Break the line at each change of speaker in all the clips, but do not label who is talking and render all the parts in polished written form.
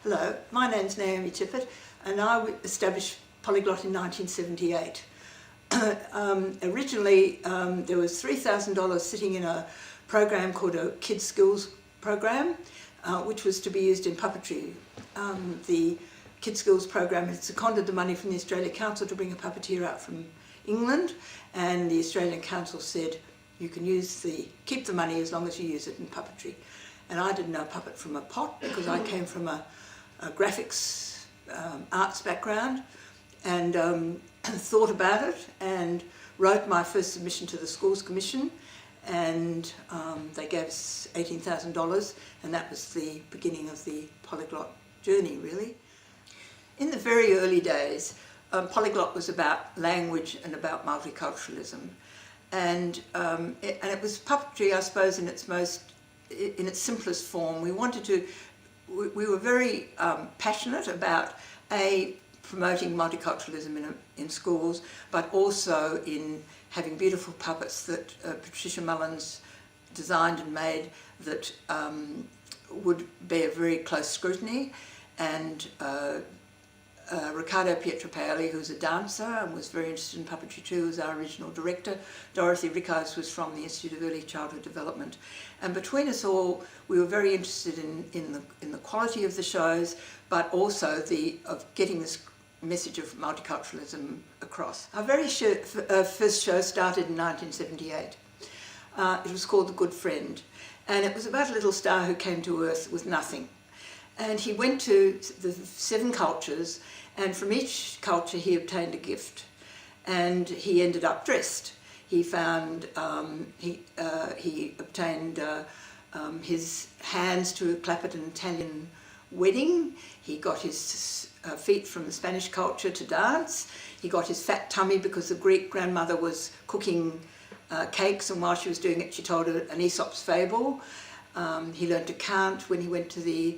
Hello, my name's Naomi Tippett and I established Polyglot in 1978. Originally there was $3,000 sitting in a program called a Kids Skills program, which was to be used in puppetry. The Kids Skills program had seconded the money from the Australian Council to bring a puppeteer out from England, and the Australian Council said you can keep the money as long as you use it in puppetry. And I didn't know puppet from a pot because I came from a graphics arts background, and thought about it and wrote my first submission to the Schools Commission, and they gave us $18,000, and that was the beginning of the Polyglot journey, really. In the very early days, Polyglot was about language and about multiculturalism, and it was puppetry, I suppose, in its simplest form. We were very passionate about promoting multiculturalism in schools, but also in having beautiful puppets that Patricia Mullins designed and made that would bear very close scrutiny, and Riccardo Pietropaoli, who's a dancer and was very interested in puppetry too, was our original director. Dorothy Rickards was from the Institute of Early Childhood Development. And between us all, we were very interested in the quality of the shows, but also of getting this message of multiculturalism across. Our very first show started in 1978. It was called The Good Friend, and it was about a little star who came to Earth with nothing. And he went to the 7 cultures, and from each culture he obtained a gift, and he ended up dressed. He found he obtained his hands to clap at an Italian wedding. He got his feet from the Spanish culture to dance. He got his fat tummy because the Greek grandmother was cooking cakes, and while she was doing it she told an Aesop's fable. He learned to count when he went to the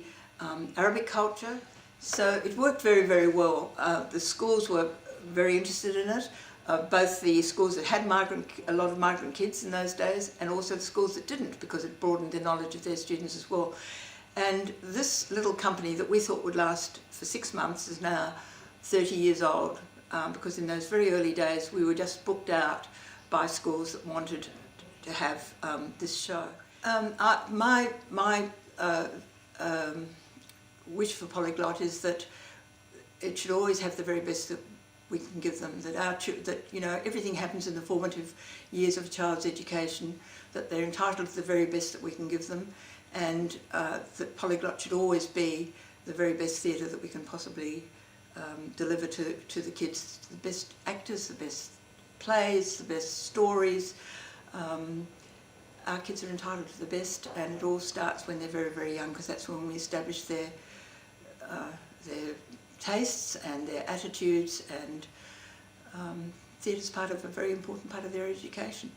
Arabic culture. So it worked very, very well. The schools were very interested in it, both the schools that had a lot of migrant kids in those days, and also the schools that didn't, because it broadened their knowledge of their students as well. And this little company that we thought would last for 6 months is now 30 years old, because in those very early days we were just booked out by schools that wanted to have this show. My wish for Polyglot is that it should always have the very best that we can give them, that everything happens in the formative years of a child's education, that they're entitled to the very best that we can give them, and that Polyglot should always be the very best theatre that we can possibly deliver to the kids. The best actors, the best plays, the best stories. Our kids are entitled to the best, and it all starts when they're very, very young, because that's when we establish their tastes and their attitudes, and theatre's a very important part of their education.